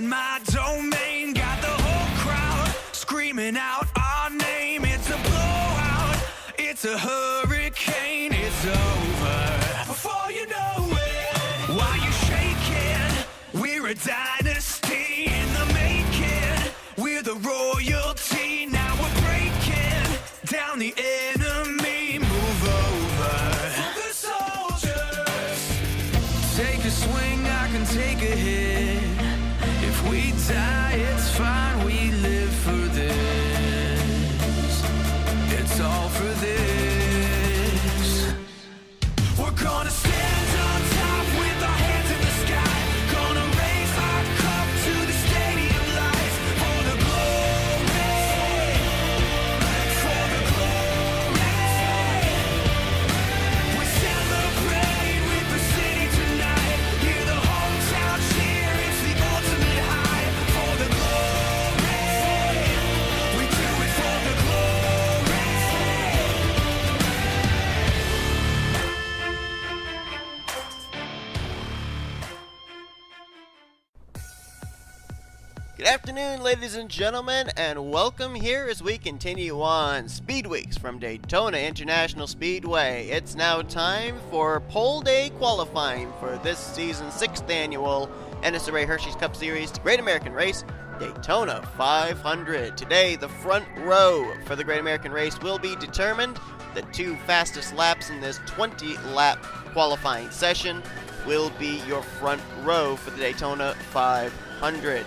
in my domain, got the whole crowd screaming out our name. It's a blowout, it's a hurricane, it's over before you know it. While you shaking, we're a dynasty in the making. We're the royalty, now we're breaking down the enemy. Move over for the soldiers. Take a swing, I can take a hit. If we die, it's fine, we live for this. It's all for this. We're gonna stand on top with our hands in the sky. Gonna raise our cup to the stadium lights. For the glory, for the glory. We celebrate with the city tonight. Hear the hometown cheer, it's the ultimate high. For the glory, we do it for the glory. Good afternoon, ladies and gentlemen, and welcome here as we continue on Speed Weeks from Daytona International Speedway. It's now time for pole day qualifying for this season's 6th annual NNSCRA Hersheys Cup Series Great American Race, Daytona 500. Today, the front row for the Great American Race will be determined. The 2 fastest laps in this 20-lap qualifying session will be your front row for the Daytona 500.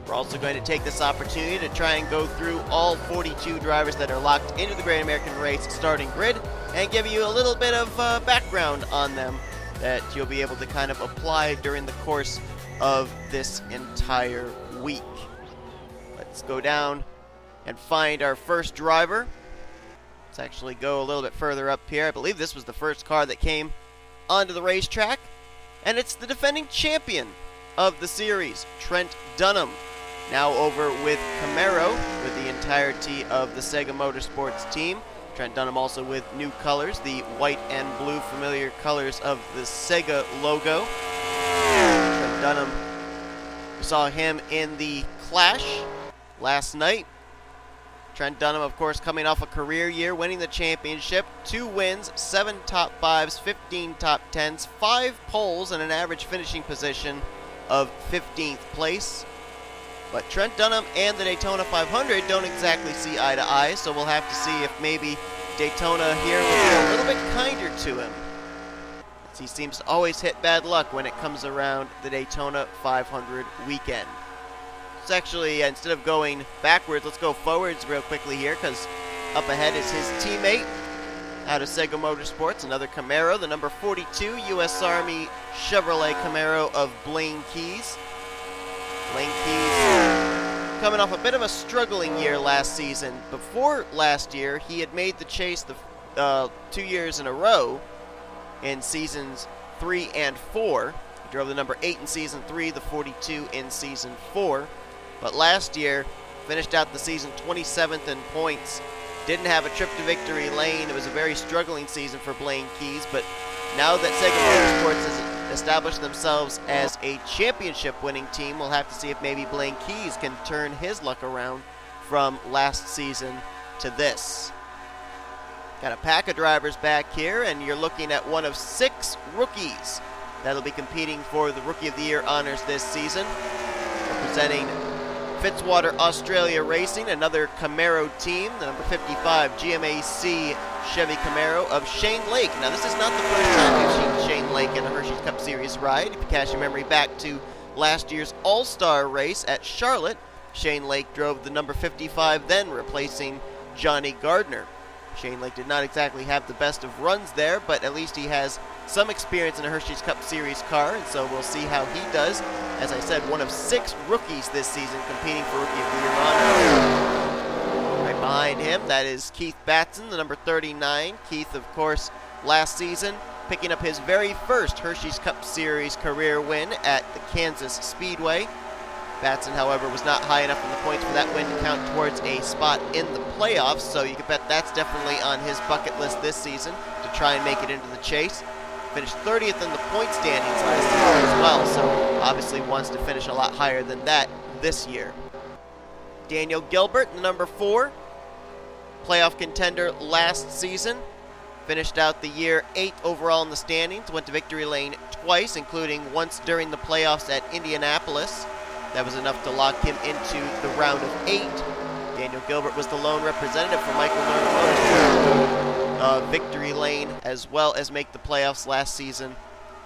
We're also going to take this opportunity to try and go through all 42 drivers that are locked into the Great American Race starting grid and give you a little bit of background on them that you'll be able to kind of apply during the course of this entire week. Let's go down and find our first driver. Let's actually go a little bit further up here. I believe this was the first car that came onto the racetrack, and it's the defending champion of the series, Trent Dunham. Now over with Camaro with the entirety of the Sega Motorsports team. Trent Dunham also with new colors, the white and blue familiar colors of the Sega logo. Trent Dunham, we saw him in the Clash last night. Trent Dunham, of course, coming off a career year, winning the championship, 2 wins, 7 top 5s, 15 top 10s, 5 poles, and an average finishing position of 15th place. But Trent Dunham and the Daytona 500 don't exactly see eye to eye, so we'll have to see if maybe Daytona here will be a little bit kinder to him, as he seems to always hit bad luck when it comes around the Daytona 500 weekend. Let's actually, instead of going backwards, let's go forwards real quickly here, because up ahead is his teammate out of Sega Motorsports, another Camaro, the number 42 U.S. Army Chevrolet Camaro of Blaine Keys. Blaine Keys coming off a bit of a struggling year last season. Before last year, he had made the chase the 2 years in a row in seasons 3 and 4. He drove the number 8 in season 3, the 42 in season 4. But last year, finished out the season 27th in points. Didn't have a trip to victory lane. It was a very struggling season for Blaine Keys, but now that Sega Motorsports has established themselves as a championship-winning team, we'll have to see if maybe Blaine Keys can turn his luck around from last season to this. Got a pack of drivers back here, and you're looking at one of 6 rookies that'll be competing for the Rookie of the Year honors this season. Representing Fitzwater Australia Racing, another Camaro team, the number 55 GMAC Chevy Camaro of Shane Lake. Now, this is not the first time we've seen Shane Lake in a Hersheys Cup Series ride. If you cast your memory back to last year's All-Star race at Charlotte, Shane Lake drove the number 55, then replacing Johnny Gardner. Shane Lake did not exactly have the best of runs there, but at least he has some experience in a Hersheys Cup Series car, and so we'll see how he does. As I said, one of 6 rookies this season competing for Rookie of the Year honors. Right behind him, that is Keith Batson, the number 39. Keith, of course, last season picking up his very first Hersheys Cup Series career win at the Kansas Speedway. Batson, however, was not high enough in the points for that win to count towards a spot in the playoffs, so you can bet that's definitely on his bucket list this season to try and make it into the chase. Finished 30th in the point standings last season as well, so obviously wants to finish a lot higher than that this year. Daniel Gilbert, the number 4, playoff contender last season. Finished out the year 8th overall in the standings. Went to victory lane twice, including once during the playoffs at Indianapolis. That was enough to lock him into the round of 8. Daniel Gilbert was the lone representative for Michael Lerner victory lane, as well as make the playoffs last season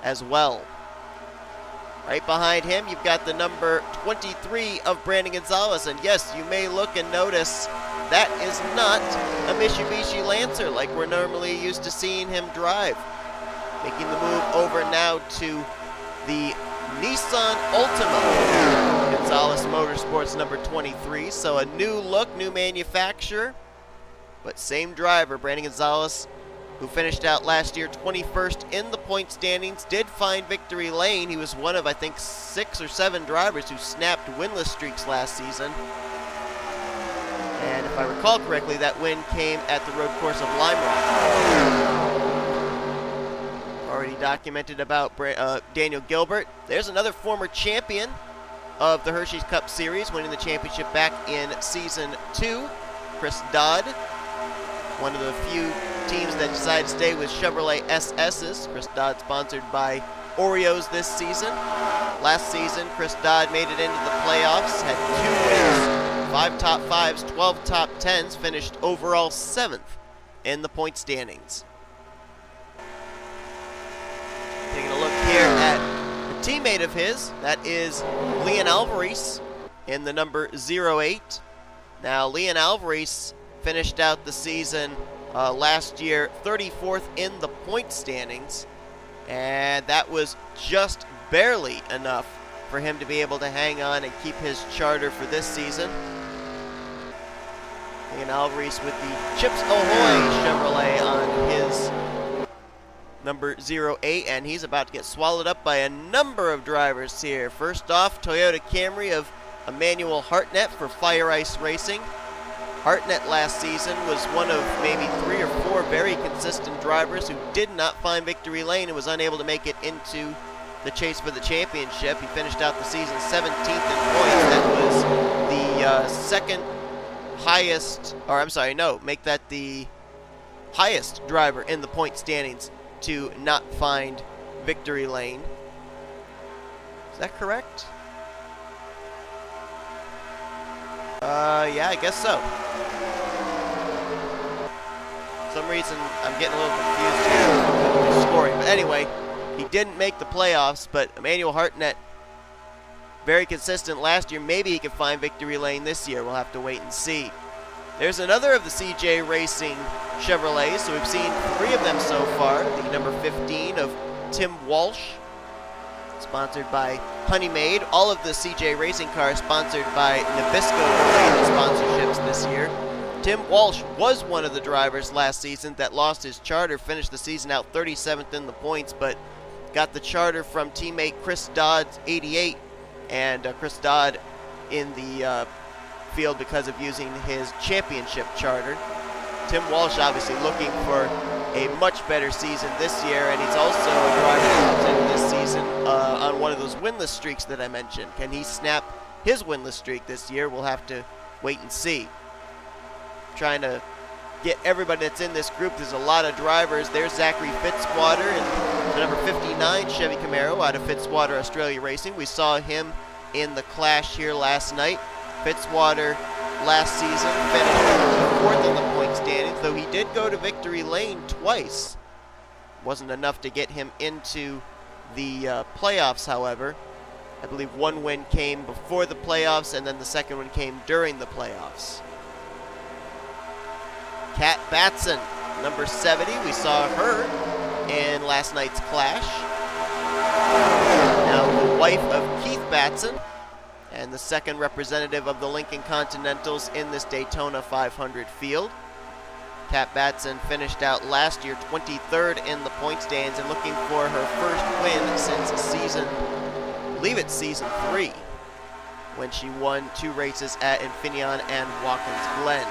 as well. Right behind him, you've got the number 23 of Brandon Gonzalez. And yes, you may look and notice that is not a Mitsubishi Lancer like we're normally used to seeing him drive. Making the move over now to the Nissan Altima. Gonzalez Motorsports number 23. So a new look, new manufacturer, but same driver. Brandon Gonzalez, who finished out last year 21st in the point standings, did find victory lane. He was one of, I think, 6 or 7 drivers who snapped winless streaks last season. And if I recall correctly, that win came at the road course of Lime Rock. Already documented about Daniel Gilbert. There's another former champion of the Hersheys Cup Series, winning the championship back in Season 2, Chris Dodd. One of the few teams that decided to stay with Chevrolet SS's. Chris Dodd sponsored by Oreos this season. Last season, Chris Dodd made it into the playoffs, had 2 wins, 5 top 5s, 12 top 10s, finished overall 7th in the point standings. Taking a look here at a teammate of his, that is Leon Alvarez in the number 08. Now, Leon Alvarez finished out the season last year 34th in the point standings, and that was just barely enough for him to be able to hang on and keep his charter for this season. Leon Alvarez with the Chips Ahoy Chevrolet on his number 08, and he's about to get swallowed up by a number of drivers here. First off, Toyota Camry of Emmanuel Hartnett for Fire Ice Racing. Hartnett last season was one of maybe 3 or 4 very consistent drivers who did not find victory lane and was unable to make it into the chase for the championship. He finished out the season 17th in points. That was the second highest, or I'm sorry, no, make that the highest driver in the point standings to not find victory lane. Is that correct? Yeah, I guess so. For some reason, I'm getting a little confused here with scoring. But anyway, he didn't make the playoffs, but Emmanuel Hartnett, very consistent last year. Maybe he can find victory lane this year. We'll have to wait and see. There's another of the CJ Racing Chevrolets, so we've seen 3 of them so far. The number 15 of Tim Walsh, sponsored by Honeymaid. All of the CJ Racing cars sponsored by Nabisco-related sponsorships this year. Tim Walsh was one of the drivers last season that lost his charter, finished the season out 37th in the points, but got the charter from teammate Chris Dodd's 88, and Chris Dodd in the field because of using his championship charter. Tim Walsh obviously looking for a much better season this year, and he's also a driver this season on one of those winless streaks that I mentioned. Can he snap his winless streak this year? We'll have to wait and see. Trying to get everybody that's in this group. There's a lot of drivers. There's Zachary Fitzwater in the number 59 Chevy Camaro out of Fitzwater Australia Racing. We saw him in the clash here last night. Fitzwater last season finished 4th in the point standings, though he did go to victory lane twice. Wasn't enough to get him into the playoffs, however. I believe one win came before the playoffs, and then the second one came during the playoffs. Kat Batson, number 70. We saw her in last night's clash. Now the wife of Keith Batson, and the second representative of the Lincoln Continentals in this Daytona 500 field. Kat Batson finished out last year 23rd in the point stands and looking for her first win since season, I believe it's season 3, when she won 2 races at Infineon and Watkins Glen.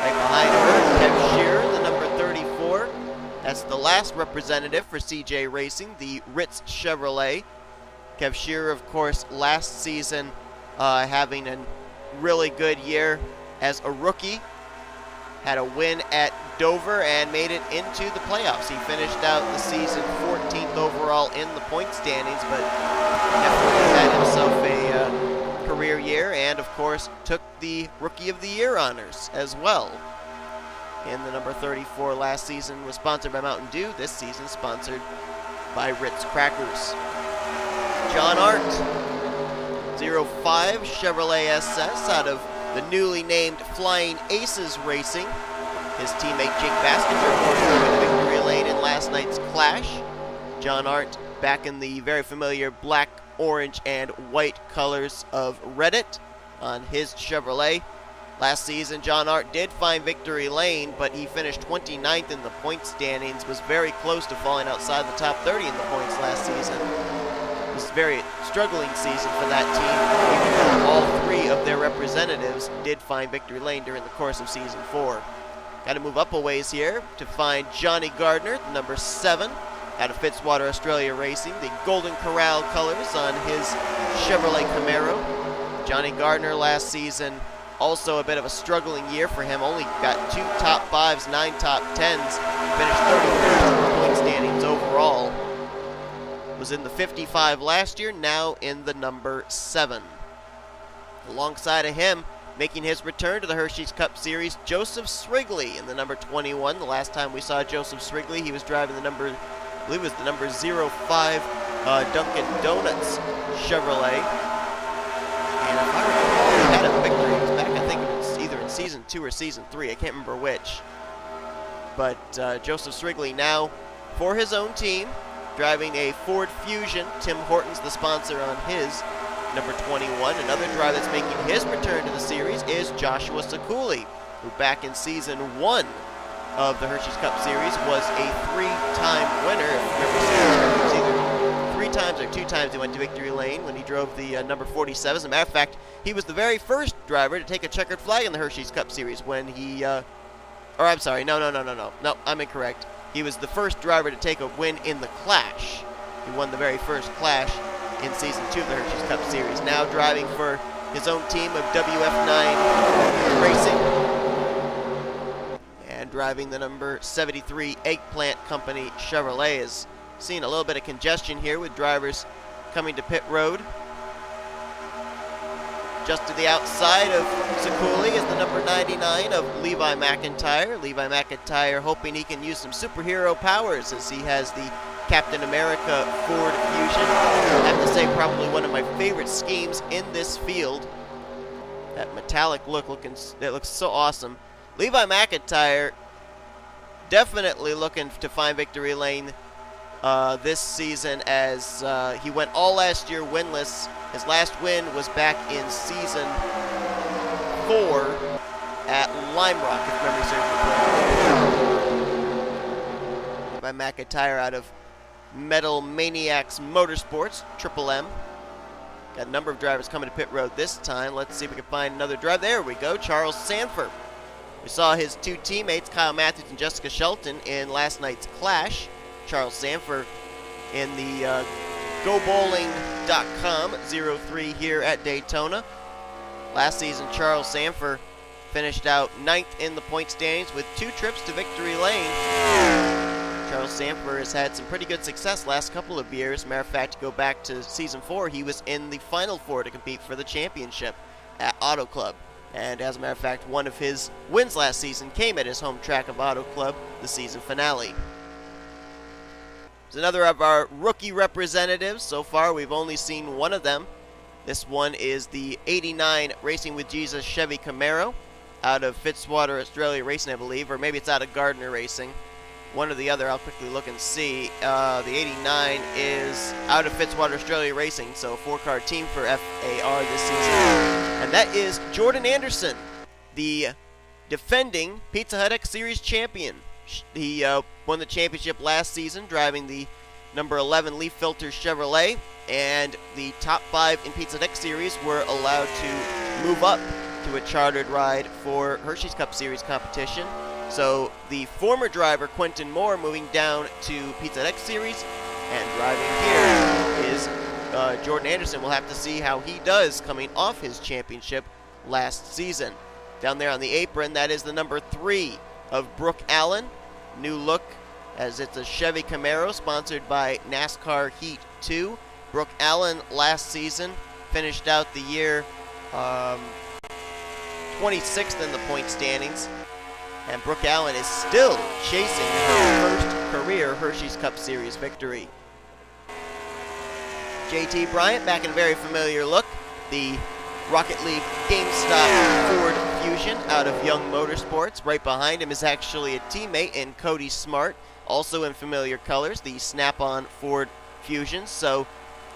Right behind her, Kev Shearer, the number 34. That's the last representative for CJ Racing, the Ritz Chevrolet. Kev Shearer, of course, last season having a really good year as a rookie. Had a win at Dover and made it into the playoffs. He finished out the season 14th overall in the point standings, but definitely had himself a career year, and of course took the Rookie of the Year honors as well. In the number 34 last season was sponsored by Mountain Dew. This season sponsored by Ritz Crackers. John Art, 05 Chevrolet SS out of the newly named Flying Aces Racing. His teammate Jake Baskinger reported the victory lane in last night's clash. John Art back in the very familiar black, orange, and white colors of Reddit on his Chevrolet. Last season, John Art did find victory lane, but he finished 29th in the point standings, was very close to falling outside the top 30 in the points last season. It was a very struggling season for that team, even though all three of their representatives did find victory lane during the course of season 4. Got to move up a ways here to find Johnny Gardner, number 7, out of Fitzwater Australia Racing, the Golden Corral colors on his Chevrolet Camaro. Johnny Gardner last season, also a bit of a struggling year for him. Only got 2 top 5s, 9 top 10s. Finished 31st in the point standings overall. Was in the 55 last year, now in the number 7. Alongside of him, making his return to the Hersheys Cup Series, Joseph Srigley in the number 21. The last time we saw Joseph Srigley, he was driving the number, I believe it was the number 05 Dunkin' Donuts Chevrolet. And if I recall, he had a victory. It was back, I think it was either in Season 2 or Season 3. I can't remember which. But Joseph Srigley now for his own team, driving a Ford Fusion. Tim Hortons the sponsor on his number 21. Another driver that's making his return to the series is Joshua Sakuli, who back in Season 1 of the Hersheys Cup Series was a 3-time winner. If you remember, either 3 times or 2 times he went to victory lane when he drove the number 47. As a matter of fact, he was the very first driver to take a checkered flag in the Hersheys Cup Series when he, no, I'm incorrect. He was the first driver to take a win in the Clash. He won the very first Clash in Season 2 of the Hersheys Cup Series. Now driving for his own team of WF9 Racing. And driving the number 73 Eggplant Company Chevrolet. Is seeing a little bit of congestion here with drivers coming to pit road. Just to the outside of Sakuli is the number 99 of Levi McIntyre. Levi McIntyre hoping he can use some superhero powers as he has the Captain America Ford Fusion. I have to say, probably one of my favorite schemes in this field. That metallic look, it looks so awesome. Levi McIntyre definitely looking to find victory lane this season, as he went all last year winless. His last win was back in Season 4 at Lime Rock, if memory serves me correctly. By McIntyre out of Metal Maniacs Motorsports, Triple M. Got a number of drivers coming to pit road this time. Let's see if we can find another driver. There we go, Charles Sanford. We saw his 2 teammates, Kyle Matthews and Jessica Shelton, in last night's Clash. Charles Sanford in the GoBowling.com 03 here at Daytona. Last season, Charles Sanford finished out 9th in the point standings with 2 trips to victory lane. Charles Sanford has had some pretty good success last couple of years. Matter of fact, to go back to Season 4, he was in the Final 4 to compete for the championship at Auto Club. And as a matter of fact, one of his wins last season came at his home track of Auto Club, the season finale. There's another of our rookie representatives. So far, we've only seen one of them. This one is the 89 Racing with Jesus Chevy Camaro out of Fitzwater Australia Racing, I believe, or maybe it's out of Gardner Racing. One or the other, I'll quickly look and see. The 89 is out of Fitzwater Australia Racing, so a 4-car team for FAR this season. And that is Jordan Anderson, the defending Pizza Hut X Series champion. He won the championship last season driving the number 11 Leaf Filter Chevrolet, and the top 5 in Pizza Hut X Series were allowed to move up to a chartered ride for Hersheys Cup Series competition. So the former driver, Quentin Moore, moving down to Pizza Hut X Series, and driving here is Jordan Anderson. We'll have to see how he does coming off his championship last season. Down there on the apron, that is the number 3 of Brooke Allen. New look, as it's a Chevy Camaro sponsored by NASCAR Heat 2. Brooke Allen last season finished out the year 26th in the point standings. And Brooke Allen is still chasing her first career Hershey's Cup Series victory. JT Bryant back in a very familiar look. The Rocket League GameStop Ford Fusion out of Young Motorsports. Right behind him is actually a teammate in Cody Smart, also in familiar colors, the Snap-on Ford Fusion. So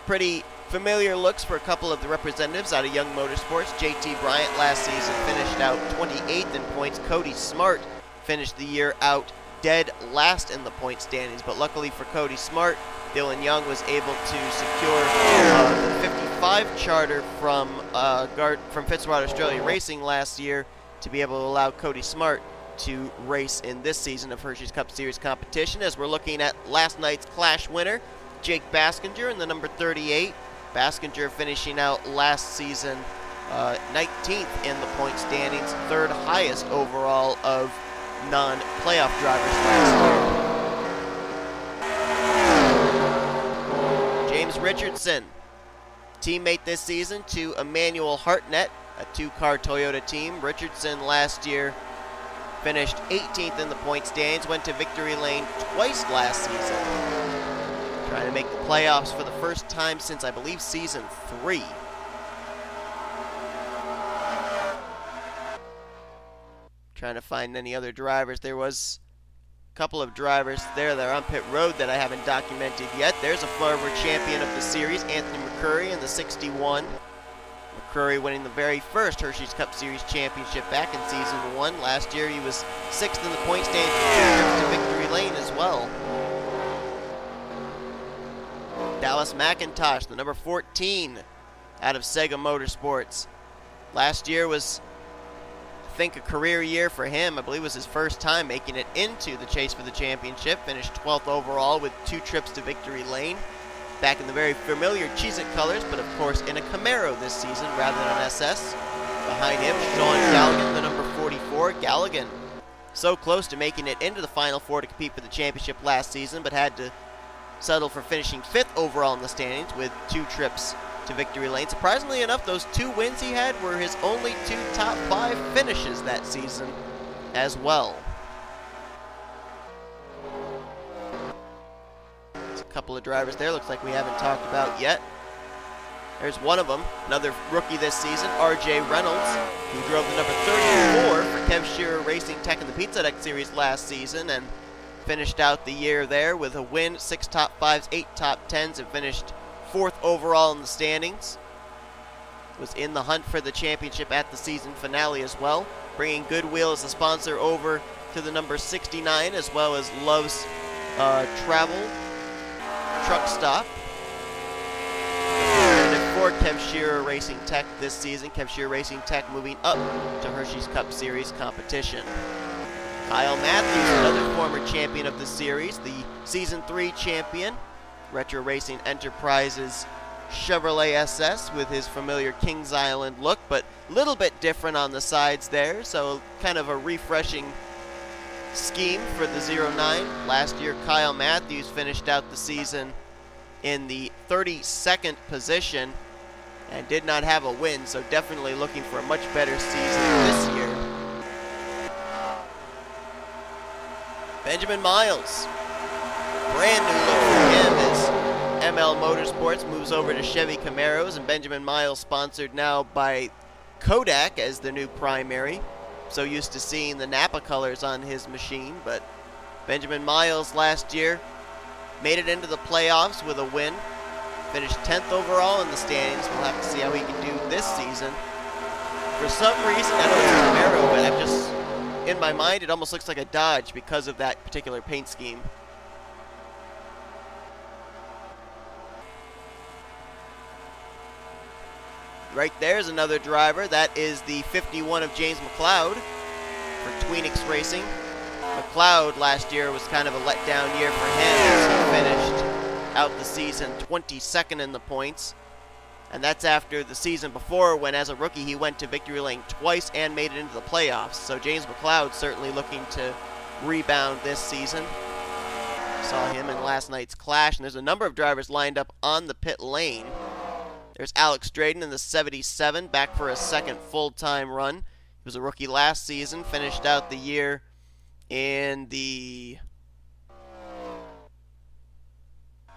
pretty familiar looks for a couple of the representatives out of Young Motorsports. JT Bryant last season finished out 28th in points. Cody Smart finished the year out dead last in the point standings, but luckily for Cody Smart, Dylan Young was able to secure the 55 charter from Fitzroy Australia Racing last year to be able to allow Cody Smart to race in this season of Hershey's Cup Series competition. As we're looking at last night's Clash winner, Jake Baskinger in the number 38. Baskinger finishing out last season 19th in the point standings, third highest overall of non-playoff drivers last year. James Richardson, teammate this season to Emmanuel Hartnett, a 2-car Toyota team. Richardson last year finished 18th in the point standings, went to victory lane twice last season. Trying to make the playoffs for the first time since, I believe, season 3. Trying to find any other drivers. There was a couple of drivers there that are on pit road that I haven't documented yet. There's a former champion of the series, Anthony McCurry in the 61. McCurry winning the very first Hershey's Cup Series championship back in season 1. Last year he was 6th in the point standings to victory lane as well. Dallas McIntosh, the number 14 out of Sega Motorsports. Last year was, I think, a career year for him. I believe it was his first time making it into the chase for the championship. Finished 12th overall with 2 trips to victory lane. Back in the very familiar Cheez-It colors, but of course in a Camaro this season rather than an SS. Behind him, Sean Galligan, the number 44. Galligan so close to making it into the Final Four to compete for the championship last season, but had to settle for finishing 5th overall in the standings with 2 trips to victory lane. Surprisingly enough, those 2 wins he had were his only 2 top 5 finishes that season as well. There's a couple of drivers there, looks like we haven't talked about yet. There's one of them, another rookie this season, RJ Reynolds, who drove the number 34 for Kev Shearer Racing Tech in the Pizza Deck Series last season and finished out the year there with a win, 6 top 5s, 8 top 10s, and finished 4th overall in the standings. Was in the hunt for the championship at the season finale as well. Bringing Goodwill as a sponsor over to the number 69, as well as Love's Travel Truck Stop. And for Kev Shearer Racing Tech this season, Kev Shearer Racing Tech moving up to Hershey's Cup Series competition. Kyle Matthews, another former champion of the series, the Season 3 champion, Retro Racing Enterprises Chevrolet SS with his familiar Kings Island look, but a little bit different on the sides there, so kind of a refreshing scheme for the 09. Last year, Kyle Matthews finished out the season in the 32nd position and did not have a win, so definitely looking for a much better season this year. Benjamin Miles, brand new look for him as ML Motorsports moves over to Chevy Camaros, and Benjamin Miles sponsored now by Kodak as the new primary. So used to seeing the Napa colors on his machine, but Benjamin Miles last year made it into the playoffs with a win. Finished 10th overall in the standings. We'll have to see how he can do this season. For some reason, I know it's a Camaro, but I'm just, in my mind, it almost looks like a Dodge because of that particular paint scheme. Right there's another driver. That is the 51 of James McLeod for Tweenix Racing. McLeod last year was kind of a letdown year for him as he finished out the season 22nd in the points. And that's after the season before when, as a rookie, he went to victory lane twice and made it into the playoffs. So James McLeod certainly looking to rebound this season. Saw him in last night's clash, and there's a number of drivers lined up on the pit lane. There's Alex Drayden in the 77, back for a second full-time run. He was a rookie last season, finished out the year in the...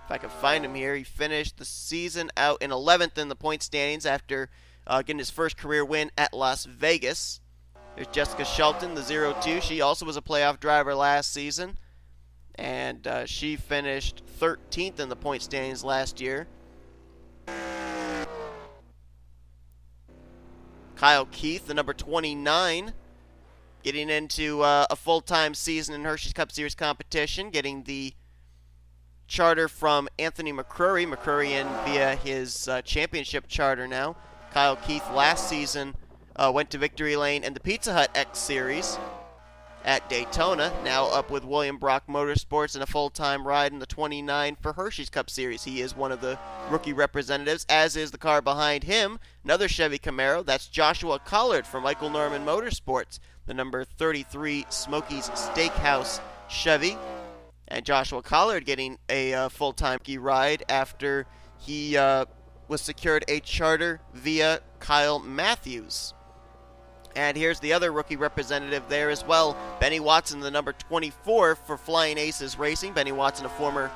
If I can find him here, he finished the season out in 11th in the point standings after getting his first career win at Las Vegas. There's Jessica Shelton, the 02. She also was a playoff driver last season, and she finished 13th in the point standings last year. Kyle Keith, the number 29, getting into a full-time season in Hersheys Cup Series competition, getting the charter from Anthony McCrory. McCrory in via his championship charter now. Kyle Keith last season went to victory lane in the Pizza Hut X Series at Daytona. Now up with William Brock Motorsports in a full-time ride in the 29 for Hersheys Cup Series. He is one of the rookie representatives, as is the car behind him, another Chevy Camaro. That's Joshua Collard from Michael Norman Motorsports, the number 33 Smokies Steakhouse Chevy. And Joshua Collard getting a full-time ride after he was secured a charter via Kyle Matthews. And here's the other rookie representative there as well, Benny Watson, the number 24 for Flying Aces Racing. Benny Watson, a former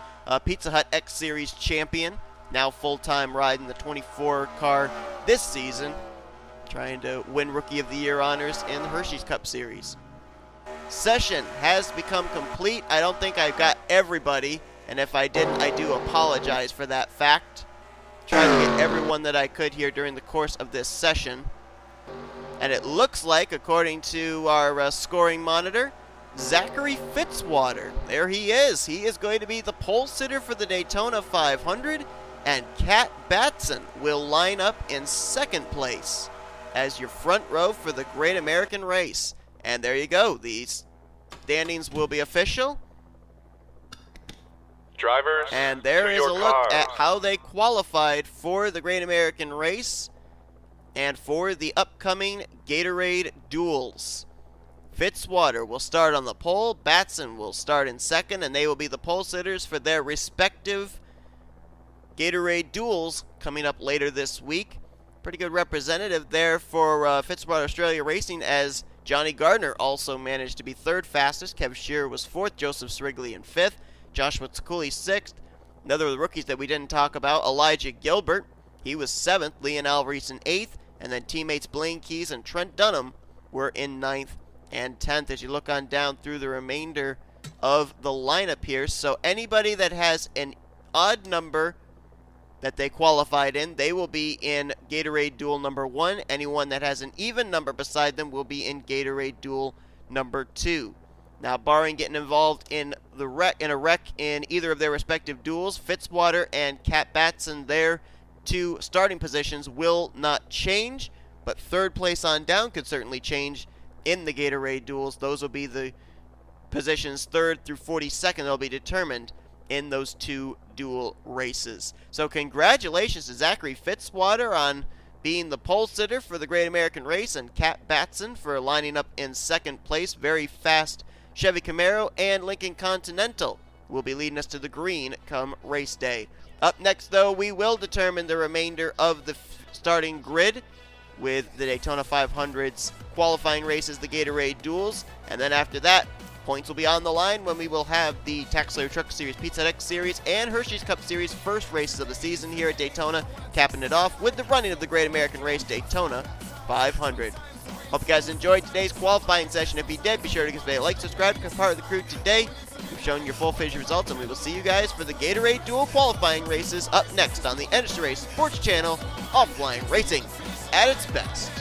Pizza Hut X Series champion, now full-time riding the 24 car this season, trying to win Rookie of the Year honors in the Hersheys Cup Series. Session has become complete. I don't think I've got everybody, and if I didn't, I do apologize for that fact. Trying to get everyone that I could here during the course of this session. And it looks like, according to our scoring monitor, Zachary Fitzwater, there he is. He is going to be the pole sitter for the Daytona 500, and Kat Batson will line up in second place as your front row for the Great American Race. And there you go. These standings will be official. Drivers, and there is a look at how they qualified for the Great American Race and for the upcoming Gatorade Duels. Fitzwater will start on the pole, Batson will start in second, and they will be the pole sitters for their respective Gatorade Duels coming up later this week. Pretty good representative there for Fitzwater Australia Racing, as Johnny Gardner also managed to be third fastest. Kev Shearer was fourth, Joseph Srigley in fifth, Joshua Tsakuli sixth. Another of the rookies that we didn't talk about, Elijah Gilbert, he was seventh, Leon Alvarez in eighth, and then teammates Blaine Keys and Trent Dunham were in ninth and 10th as you look on down through the remainder of the lineup here. So anybody that has an odd number that they qualified in, they will be in Gatorade Duel number 1. Anyone that has an even number beside them will be in Gatorade Duel number 2. Now, barring getting involved in a wreck in either of their respective duels, Fitzwater and Kat Batson, their two starting positions will not change, but third place on down could certainly change in the Gatorade Duels. Those will be the positions 3rd through 42nd that will be determined in those two dual races. So congratulations to Zachary Fitzwater on being the pole sitter for the Great American Race, and Kat Batson for lining up in second place. Very fast Chevy Camaro and Lincoln Continental will be leading us to the green come race day. Up next, though, we will determine the remainder of the starting grid with the Daytona 500's qualifying races, the Gatorade Duels, and then after that, points will be on the line when we will have the Tax Slayer Truck Series, Pizza Hut X Series, and Hersheys Cup Series first races of the season here at Daytona, capping it off with the running of the Great American Race Daytona 500. Hope you guys enjoyed today's qualifying session. If you did, be sure to give us a like, subscribe, become part of the crew today. We've shown your full page results, and we will see you guys for the Gatorade Duel qualifying races up next on the NNSCRA Sports Channel, Offline Racing at its best.